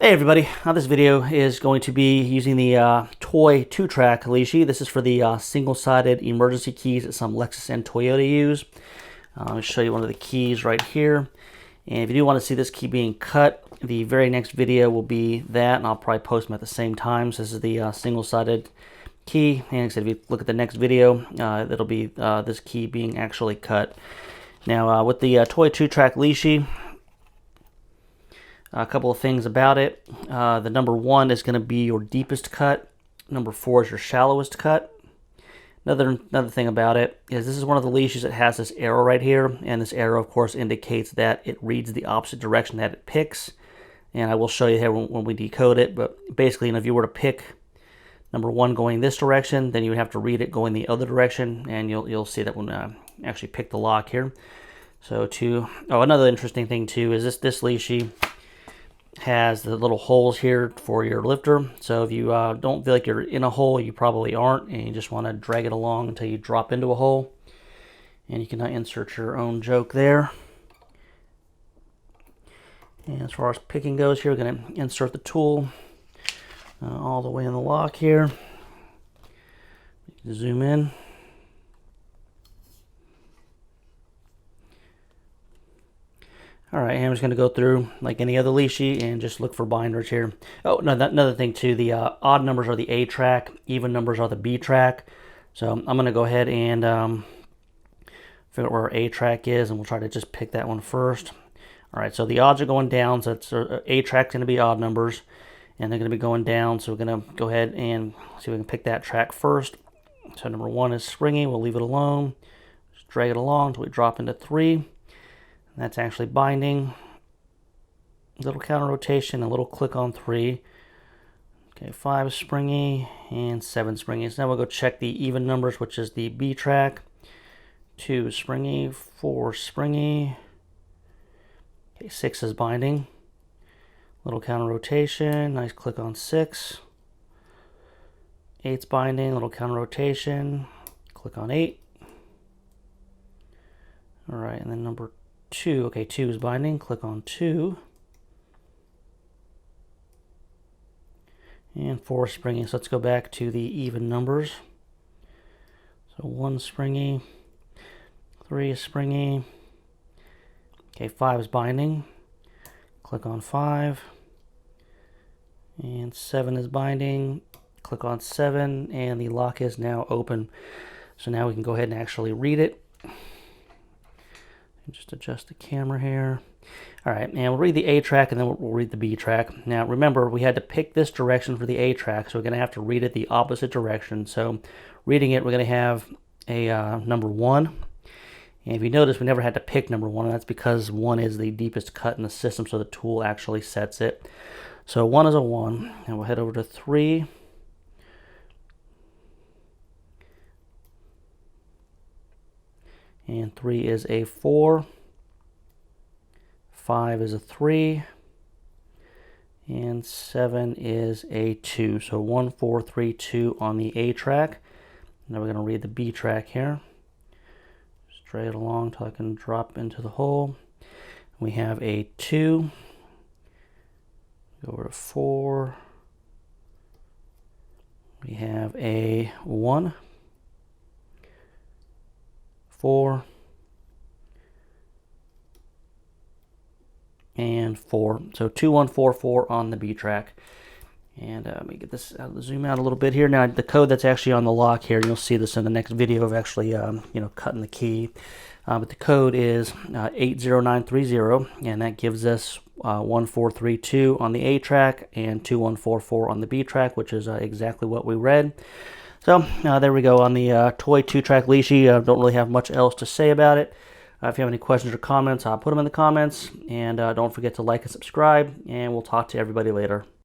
Hey everybody, this video is going to be using the TOY2 track Lishi. This is for the single-sided emergency keys that some Lexus and Toyota use. I'll show you one of the keys right here. And if you do want to see this key being cut, the very next video will be that, and I'll probably post them at the same time. So this is the single-sided key, and like I said, if you look at the next video, it'll be this key being actually cut. Now with the TOY2 track Lishi, a couple of things about it. The number 1 is going to be your deepest cut. Number 4 is your shallowest cut. Another thing about it is this is one of the Lishis that has this arrow right here, and this arrow, of course, indicates that it reads the opposite direction that it picks. And I will show you here when we decode it. But basically, if you were to pick number 1 going this direction, then you would have to read it going the other direction, and you'll see that when I actually pick the lock here. So another interesting thing too is this Lishi has the little holes here for your lifter. So if you don't feel like you're in a hole, you probably aren't, and you just want to drag it along until you drop into a hole. And you can insert your own joke there. And as far as picking goes here, we're going to insert the tool all the way in the lock here. Zoom in. Alright, and I'm just going to go through like any other Lishi and just look for binders here. Oh, another thing too, the odd numbers are the A track, even numbers are the B track. So I'm going to go ahead and figure out where our A track is, and we'll try to just pick that one first. Alright, so the odds are going down, so it's, A track's going to be odd numbers, and they're going to be going down, so we're going to go ahead and see if we can pick that track first. So number 1 is springy, we'll leave it alone. Just drag it along until we drop into 3. That's actually binding. A little counter rotation, a little click on 3. Okay, 5 is springy and 7 springy. So now we'll go check the even numbers, which is the B track. 2 is springy, 4 springy. Okay, 6 is binding. Little counter rotation, nice click on 6. 8's binding, little counter rotation, click on 8. All right, and then number 2, okay, 2 is binding, click on 2. And 4 is springy, so let's go back to the even numbers. So 1 is springy, 3 is springy. Okay, 5 is binding, click on 5. And 7 is binding, click on 7, and the lock is now open. So now we can go ahead and actually read it. Just adjust the camera here. All right, and we'll read the A track and then we'll read the B track. Now remember, we had to pick this direction for the A track, so we're going to have to read it the opposite direction. So reading it, we're going to have a number 1. And if you notice, we never had to pick number 1, and that's because 1 is the deepest cut in the system, so the tool actually sets it. So 1 is a 1, and we'll head over to 3. And 3 is a 4, 5 is a 3, and 7 is a 2. So 1, 4, 3, 2 on the A track. Now we're going to read the B track here. Straight along till I can drop into the hole. We have a 2, go over to 4, we have a 1, 4, and 4. So 2, 1, 4, 4 on the B track. And let me get this zoom out a little bit here. Now the code that's actually on the lock here, and you'll see this in the next video of actually cutting the key. But the code is 80930, and that gives us 1432 on the A track and 2144 on the B track, which is exactly what we read. So there we go on the TOY2 track Lishi. Don't really have much else to say about it. If you have any questions or comments, I'll put them in the comments. And don't forget to like and subscribe, and we'll talk to everybody later.